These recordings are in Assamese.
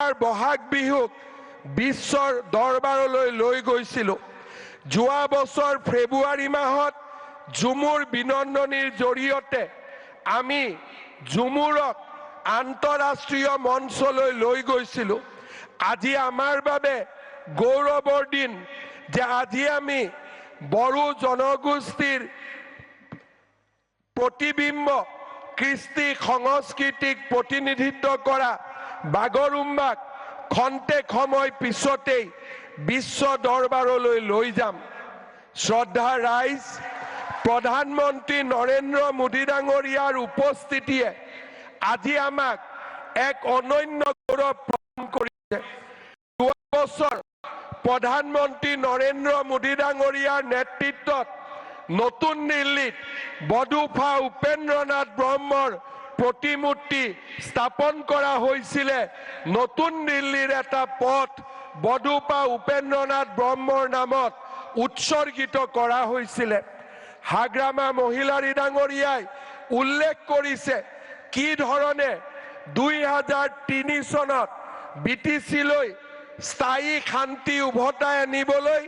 বহাগ বিহুক বিশ্বৰ দৰবাৰলৈ লৈ গৈছিল। যোৱা বছৰ ফেব্ৰুৱাৰী মাহত ঝুমুৰ বিনন্দনীৰ জৰিয়তে আমি ঝুমুৰক আন্তঃৰাষ্ট্ৰীয় মঞ্চলৈ লৈ গৈছিল। আজি আমাৰ বাবে গৌৰৱৰ দিন যে আজি আমি বড়ো জনগোষ্ঠীৰ প্ৰতিবিম্ব কৃষ্টি সংস্কৃতিক প্ৰতিনিধিত্ব কৰা বাগৰুম্বাক খন্তেক সময় পিছতেই বিশ্ব দৰবাৰলৈ লৈ যাম। শ্ৰদ্ধা ৰাইজ, প্ৰধানমন্ত্ৰী নৰেন্দ্ৰ মোদী ডাঙৰীয়াৰ উপস্থিতিয়ে আজি আমাক এক অনন্য গৌৰৱ প্ৰদান কৰিছে। যোৱা বছৰ প্ৰধানমন্ত্ৰী নৰেন্দ্ৰ মোদী ডাঙৰীয়াৰ নেতৃত্বত নতুন দিল্লীত বডুফা উপেন্দ্ৰনাথ ব্ৰহ্মৰ প্ৰতিমূৰ্তি স্থাপন কৰা হৈছিলে। নতুন দিল্লীৰ এটা পথ বডুফা উপেন্দ্ৰনাথ ব্ৰহ্মৰ নামত উৎসৰ্গিত কৰা হৈছিলে। হাগ্ৰামা মহিলাৰী ডাঙৰীয়াই উল্লেখ কৰিছে কি ধৰণে 2003 চনত BTCলৈ স্থায়ী শান্তি উভতাই আনিবলৈ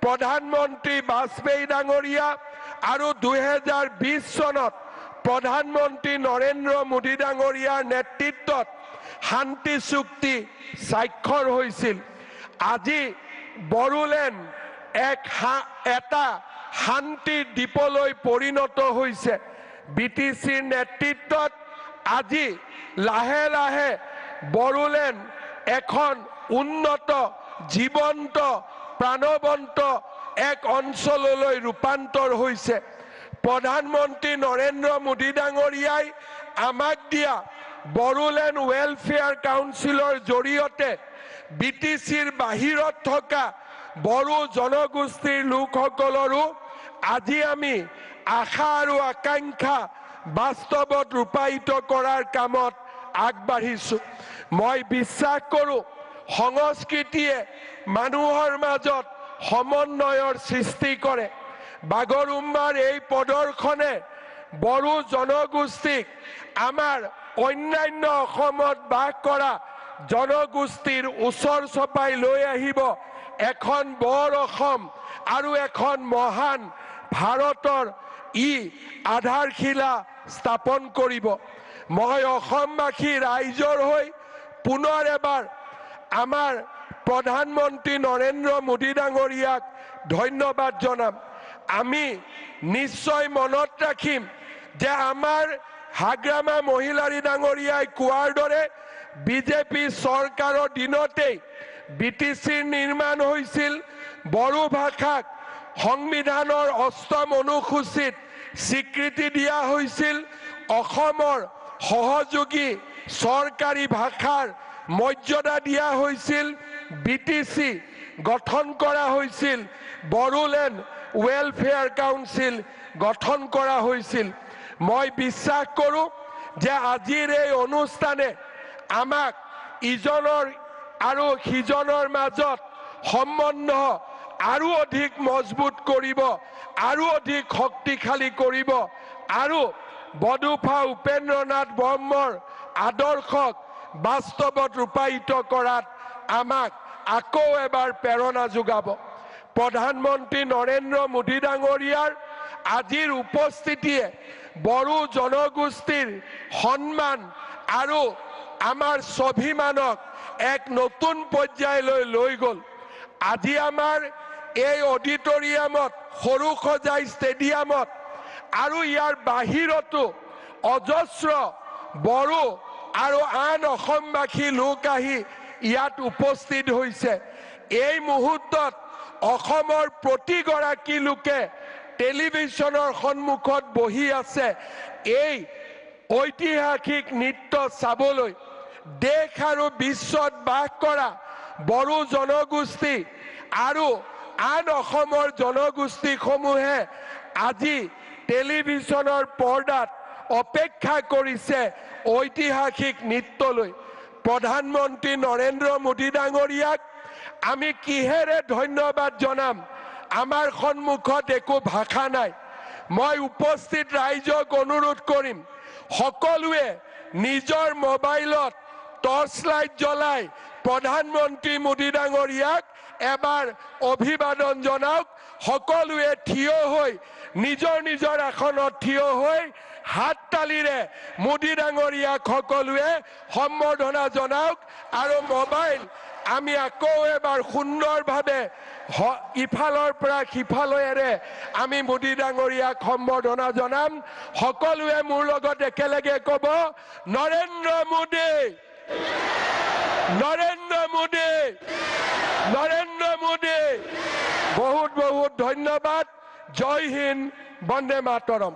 প্ৰধানমন্ত্ৰী বাজপেয়ী ডাঙৰীয়া আৰু 2020 চনত প্ৰধানমন্ত্ৰী নৰেন্দ্ৰ মোদী ডাঙৰীয়াৰ নেতৃত্বত শান্তি চুক্তি স্বাক্ষৰ হৈছিল। আজি বড়োলেণ্ড এটা শান্তিৰ দ্বীপলৈ পৰিণত হৈছে। BTCৰ নেতৃত্বত আজি লাহে লাহে বড়োলেণ্ড এখন উন্নত জীৱন্ত প্ৰাণৱন্ত এক অঞ্চললৈ ৰূপান্তৰ হৈছে। প্ৰধানমন্ত্ৰী নৰেন্দ্ৰ মোদী ডাঙৰীয়াই আমাক দিয়া বড়োলেণ্ড ৱেলফেয়াৰ কাউন্সিলৰ জৰিয়তে BTCৰ বাহিৰত থকা বড়ো জনগোষ্ঠীৰ লোকসকলৰো আজি আমি আশা আৰু আকাংক্ষা বাস্তৱত ৰূপায়িত কৰাৰ কামত আগবাঢ়িছো। মই বিশ্বাস কৰোঁ সংস্কৃতিয়ে মানুহৰ মাজত সমন্বয়ৰ সৃষ্টি কৰে। বাগৰুম্বাৰ এই প্ৰদৰ্শনে বড়ো জনগোষ্ঠীক আমাৰ অন্যান্য অসমত বাস কৰা জনগোষ্ঠীৰ ওচৰ চপাই লৈ আহিব এখন বৰ অসম আৰু এখন মহান ভাৰতৰ আধাৰশিলা স্থাপন কৰিব। মই অসমবাসী ৰাইজৰ হৈ পুনৰ এবাৰ আমাৰ প্ৰধানমন্ত্ৰী নৰেন্দ্ৰ মোদী ডাঙৰীয়াক ধন্যবাদ জনাম। আমি নিশ্চয় মনত ৰাখিম যে আমাৰ হাগ্ৰামা মহিলাৰী ডাঙৰীয়াই কোৱাৰ দৰে বিজেপি চৰকাৰৰ দিনতেই BTCৰ নিৰ্মাণ হৈছিল। বড়ো ভাষাক সংবিধানৰ ৮ম অনুসূচীত স্বীকৃতি দিয়া হৈছিল। অসমৰ সহযোগী চৰকাৰী ভাষাৰ মৰ্যাদা দিয়া হৈছিল। BTC গঠন কৰা হৈছিল। বড়োলেণ্ড ৱেলফেয়াৰ কাউন্সিল গঠন কৰা হৈছিল। মই বিশ্বাস কৰোঁ যে আজিৰ এই অনুষ্ঠানে আমাক ইজনৰ আৰু সিজনৰ মাজত সম্বন্ধ আৰু অধিক মজবুত কৰিব, আৰু অধিক শক্তিশালী কৰিব আৰু বডুফা উপেন্দ্ৰনাথ ব্ৰহ্মৰ আদৰ্শক বাস্তৱত ৰূপায়িত কৰাত আমাক আকৌ এবাৰ প্ৰেৰণা যোগাব। প্ৰধানমন্ত্ৰী নৰেন্দ্ৰ মোদী ডাঙৰীয়াৰ আজিৰ উপস্থিতিয়ে বড়ো জনগোষ্ঠীৰ সন্মান আৰু আমাৰ স্বাভিমানক এক নতুন পৰ্যায়লৈ লৈ গ'ল। আজি আমাৰ এই অডিটৰিয়ামত, সৰুসজাই ষ্টেডিয়ামত আৰু ইয়াৰ বাহিৰতো অজস্ৰ বড়ো আৰু আন অসমবাসী লোক আহি ইয়াত উপস্থিত হৈছে। এই মুহূৰ্তত অসমৰ প্ৰতিগৰাকী লোকে টেলিভিছনৰ সন্মুখত বহি আছে এই ঐতিহাসিক নৃত্য চাবলৈ। দেশ আৰু বিশ্বত বাস কৰা বড়ো জনগোষ্ঠী আৰু আন অসমৰ জনগোষ্ঠীসমূহে আজি টেলিভিছনৰ পৰ্দাত অপেক্ষা কৰিছে ঐতিহাসিক নৃত্যলৈ। প্ৰধানমন্ত্ৰী নৰেন্দ্ৰ মোদী ডাঙৰীয়াক আমি কিহেৰে ধন্যবাদ জনাম? আমাৰ সন্মুখত একো ভাষা নাই। মই উপস্থিত ৰাইজক অনুৰোধ কৰিম সকলোৱে নিজৰ মোবাইলত টৰ্চ লাইট জ্বলাই প্ৰধানমন্ত্ৰী মোদী ডাঙৰীয়াক এবাৰ অভিবাদন জনাওক। সকলোৱে থিয় হৈ নিজৰ নিজৰ আসনত থিয় হৈ হাত তালিৰে মোদী ডাঙৰীয়াক সকলোৱে সম্বৰ্ধনা জনাওক। আৰু মোবাইল আমি আকৌ এবাৰ সুন্দৰভাৱে ইফালৰ পৰা সিফালৰে আমি মোদী ডাঙৰীয়াক সম্বৰ্ধনা জনাম। সকলোৱে মোৰ লগত একেলগে ক'ব, নৰেন্দ্ৰ মোদী, নৰেন্দ্ৰ মোদী, নৰেন্দ্ৰ মোদী। বহুত বহুত ধন্যবাদ। জয় হিন্দ, বন্দে মাতৰম।